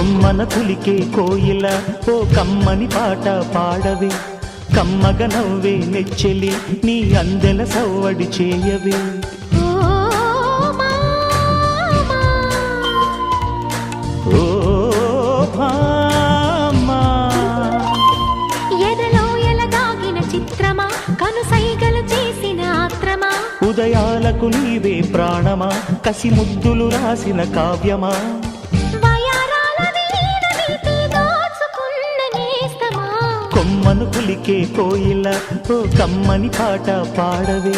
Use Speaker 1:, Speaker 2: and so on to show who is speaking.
Speaker 1: కొమ్మన కులికే కోయిల ఓ కమ్మని పాట పాడవే కమ్మగ నవ్వే నెచ్చెలి నీ అందెల సవ్వడి చేయవే ఓ భామా
Speaker 2: ఎదలో ఎలగాగిన చిత్రమా కనుసైగలు చేసిన ఆత్రమా
Speaker 1: ఉదయాలకు నీవే ప్రాణమా కసి ముద్దులు రాసిన కావ్యమా కొమ్మను కులికే కోయిల ఓ కమ్మని పాట పాడవే